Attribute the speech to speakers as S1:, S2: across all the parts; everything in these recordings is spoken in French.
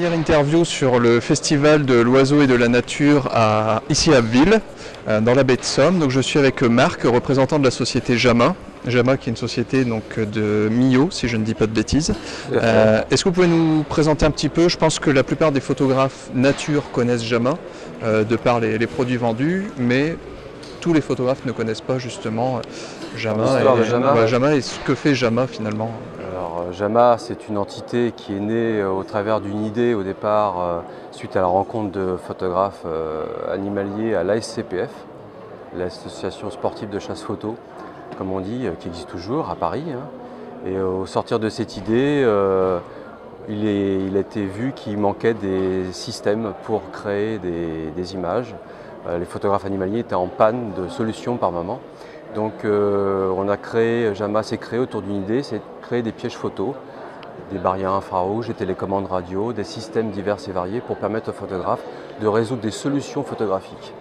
S1: première interview sur le festival de l'oiseau et de la nature ici à Abbeville, dans la baie de Somme. Donc je suis avec Marc, représentant de la société Jama. Jama qui est une société donc, de Millau, si je ne dis pas de bêtises. Est-ce que vous pouvez nous présenter un petit peu? Je pense que la plupart des photographes nature connaissent Jama, de par les produits vendus, mais tous les photographes ne connaissent pas justement Jama et ce que fait Jama finalement.
S2: Alors, Jama, c'est une entité qui est née au travers d'une idée au départ suite à la rencontre de photographes animaliers à l'ASCPF, l'association sportive de chasse photo, comme on dit, qui existe toujours à Paris. Et au sortir de cette idée, il a été vu qu'il manquait des systèmes pour créer des images. Les photographes animaliers étaient en panne de solutions par moment. Donc on a créé, Jama s'est créé autour d'une idée, c'est de créer des pièges photos, des barrières infrarouges, des télécommandes radio, des systèmes divers et variés pour permettre aux photographes de résoudre des solutions photographiques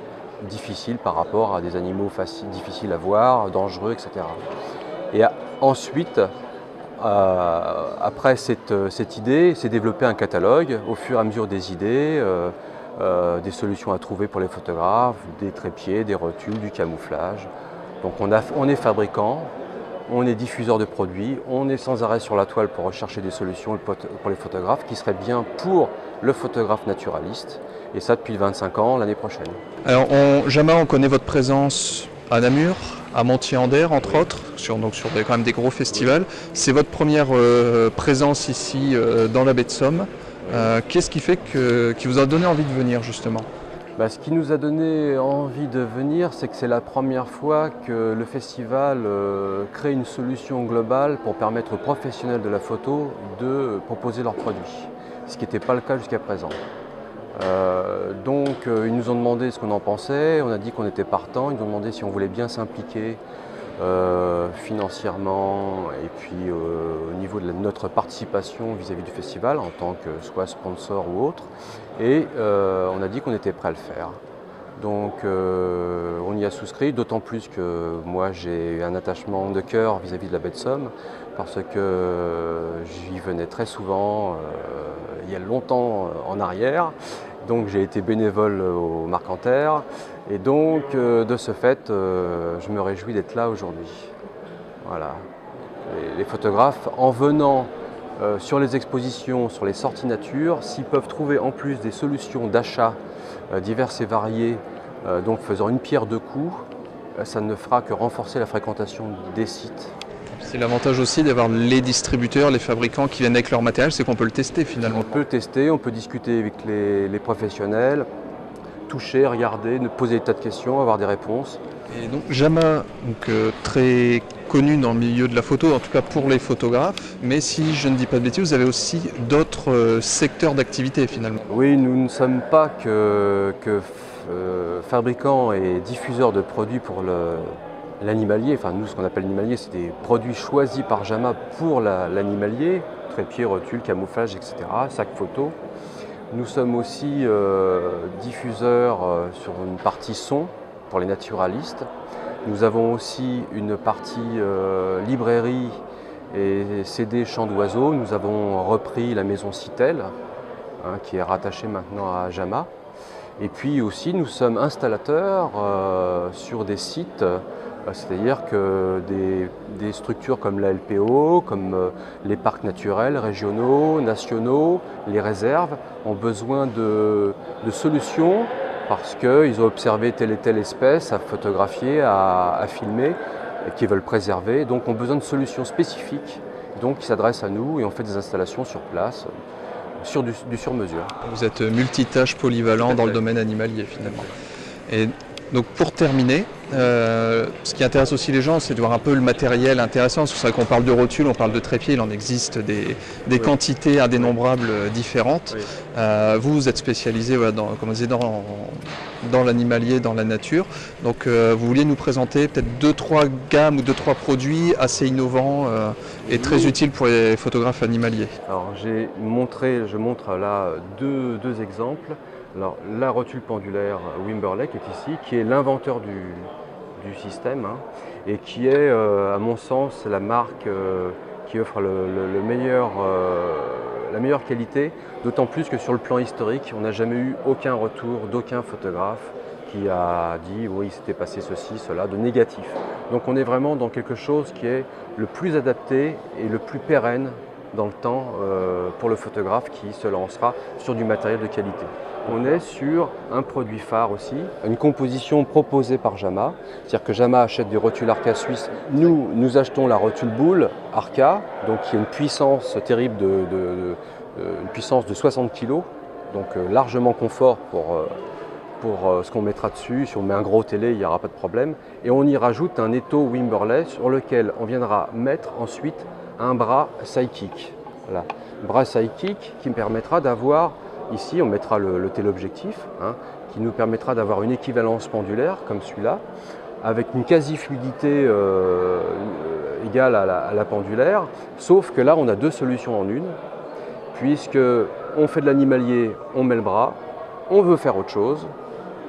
S2: difficiles par rapport à des animaux difficiles à voir, dangereux, etc. Et ensuite, après cette idée, s'est développé un catalogue au fur et à mesure des idées, des solutions à trouver pour les photographes, des trépieds, des rotules, du camouflage. Donc on est fabricant, on est diffuseur de produits, on est sans arrêt sur la toile pour rechercher des solutions pour les photographes qui seraient bien pour le photographe naturaliste, et ça depuis 25 ans l'année prochaine.
S1: Alors Jama, on connaît votre présence à Namur, à Montier-en-Der entre autres, sur quand même des gros festivals. C'est votre première présence ici dans la baie de Somme. Qu'est-ce qui vous a donné envie de venir justement?
S2: Ce qui nous a donné envie de venir, c'est que c'est la première fois que le festival crée une solution globale pour permettre aux professionnels de la photo de proposer leurs produits, ce qui n'était pas le cas jusqu'à présent. Donc ils nous ont demandé ce qu'on en pensait, on a dit qu'on était partant, ils nous ont demandé si on voulait bien s'impliquer financièrement et puis au niveau de notre participation vis-à-vis du festival en tant que soit sponsor ou autre, et on a dit qu'on était prêt à le faire. Donc on y a souscrit, d'autant plus que moi j'ai un attachement de cœur vis-à-vis de la baie de Somme parce que j'y venais très souvent il y a longtemps en arrière. Donc j'ai été bénévole au Marcanterre et donc de ce fait je me réjouis d'être là aujourd'hui. Voilà. Les photographes en venant sur les expositions, sur les sorties nature, s'ils peuvent trouver en plus des solutions d'achat diverses et variées, donc faisant une pierre deux coups, ça ne fera que renforcer la fréquentation des sites.
S1: C'est l'avantage aussi d'avoir les distributeurs, les fabricants qui viennent avec leur matériel, c'est qu'on peut le tester finalement.
S2: On peut le tester, on peut discuter avec les professionnels, toucher, regarder, poser des tas de questions, avoir des réponses.
S1: Et donc Jama, très connu dans le milieu de la photo, en tout cas pour les photographes, mais si je ne dis pas de bêtises, vous avez aussi d'autres secteurs d'activité finalement.
S2: Oui, nous ne sommes pas que fabricants et diffuseurs de produits pour l'animalier. Enfin nous, ce qu'on appelle l'animalier, c'est des produits choisis par Jama pour l'animalier, trépied, rotule, camouflage, etc., sac photo. Nous sommes aussi diffuseurs sur une partie son pour les naturalistes. Nous avons aussi une partie librairie et CD chant d'oiseaux. Nous avons repris la maison Citel, qui est rattachée maintenant à Jama. Et puis aussi nous sommes installateurs sur des sites, c'est-à-dire que des structures comme la LPO, comme les parcs naturels régionaux, nationaux, les réserves ont besoin de solutions parce qu'ils ont observé telle et telle espèce à photographier, à filmer, et qu'ils veulent préserver. Donc ont besoin de solutions spécifiques, donc ils s'adressent à nous et on fait des installations sur place. Sur du sur-mesure.
S1: Vous êtes multitâche, polyvalent dans le domaine animalier finalement. Et donc pour terminer, ce qui intéresse aussi les gens, c'est de voir un peu le matériel intéressant. C'est vrai qu'on parle de rotules, on parle de trépieds, il en existe des quantités indénombrables différentes.
S2: Oui.
S1: Vous êtes spécialisé dans l'animalier, dans la nature. Donc vous vouliez nous présenter peut-être 2-3 gammes ou 2-3 produits assez innovants et très utiles pour les photographes animaliers.
S2: Alors je montre là deux exemples. Alors, la rotule pendulaire Wimberley qui est ici, qui est l'inventeur du système et qui est, à mon sens, la marque qui offre le meilleur la meilleure qualité, d'autant plus que sur le plan historique, on n'a jamais eu aucun retour d'aucun photographe qui a dit oui, il s'était passé ceci, cela, de négatif. Donc on est vraiment dans quelque chose qui est le plus adapté et le plus pérenne dans le temps pour le photographe qui se lancera sur du matériel de qualité. On est sur un produit phare aussi, une composition proposée par Jama, c'est-à-dire que Jama achète des rotules Arca suisses. Nous achetons la rotule boule Arca, donc qui a une puissance terrible une puissance de 60 kg, donc largement confort pour ce qu'on mettra dessus. Si on met un gros télé, il n'y aura pas de problème. Et on y rajoute un étau Wimberley sur lequel on viendra mettre ensuite un bras sidekick. Voilà. Bras sidekick qui me permettra d'avoir, ici on mettra le téléobjectif, qui nous permettra d'avoir une équivalence pendulaire comme celui-là, avec une quasi-fluidité égale à la pendulaire, sauf que là on a deux solutions en une, puisque on fait de l'animalier, on met le bras, on veut faire autre chose,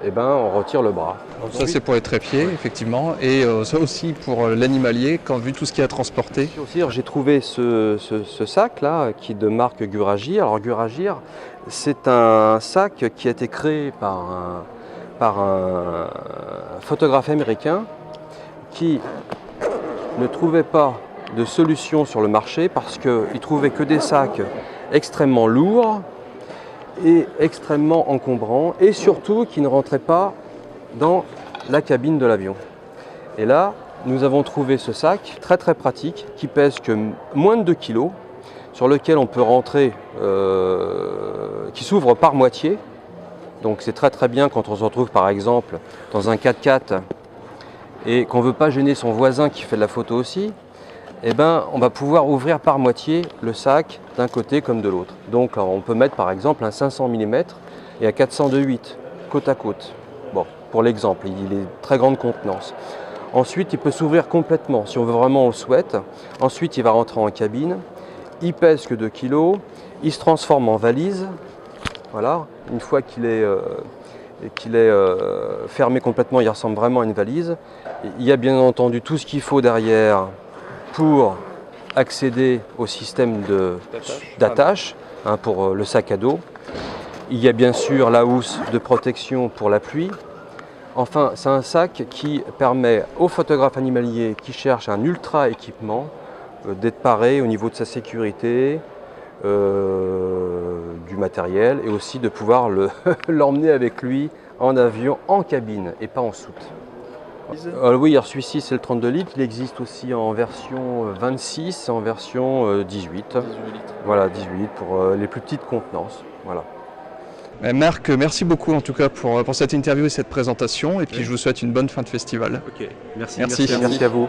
S2: et ben on retire le bras.
S1: Donc ça c'est pour les trépieds, effectivement, et ça aussi pour l'animalier, quand vu tout ce qu'il y a à transporter.
S2: J'ai trouvé ce sac là qui est de marque Guragir. Alors Guragir, c'est un sac qui a été créé par un photographe américain qui ne trouvait pas de solution sur le marché parce qu'il trouvait que des sacs extrêmement lourds et extrêmement encombrants et surtout qui ne rentraient pas dans la cabine de l'avion. Et là, nous avons trouvé ce sac très très pratique qui pèse que moins de 2 kg, sur lequel on peut rentrer, qui s'ouvre par moitié. Donc c'est très très bien quand on se retrouve par exemple dans un 4x4 et qu'on ne veut pas gêner son voisin qui fait de la photo aussi. Eh ben, on va pouvoir ouvrir par moitié le sac d'un côté comme de l'autre. Donc on peut mettre par exemple un 500 mm et un 402.8 côte à côte. Bon, pour l'exemple, il est très grande contenance. Ensuite, il peut s'ouvrir complètement si on veut vraiment, on le souhaite. Ensuite, il va rentrer en cabine. Il pèse que 2 kg. Il se transforme en valise. Voilà, une fois qu'il est fermé complètement, il ressemble vraiment à une valise. Il y a bien entendu tout ce qu'il faut derrière pour accéder au système d'attache pour le sac à dos. Il y a bien sûr la housse de protection pour la pluie. Enfin, c'est un sac qui permet aux photographes animaliers qui cherchent un ultra équipement d'être paré au niveau de sa sécurité, du matériel et aussi de pouvoir l'emmener avec lui en avion, en cabine et pas en soute. Oui, alors celui-ci c'est le 32 litres, il existe aussi en version 26 et en version 18. Voilà, 18 pour les plus petites contenances. Voilà.
S1: Marc, merci beaucoup en tout cas pour cette interview et cette présentation, et puis je vous souhaite une bonne fin de festival.
S2: Ok, merci.
S1: Merci
S2: Merci à vous.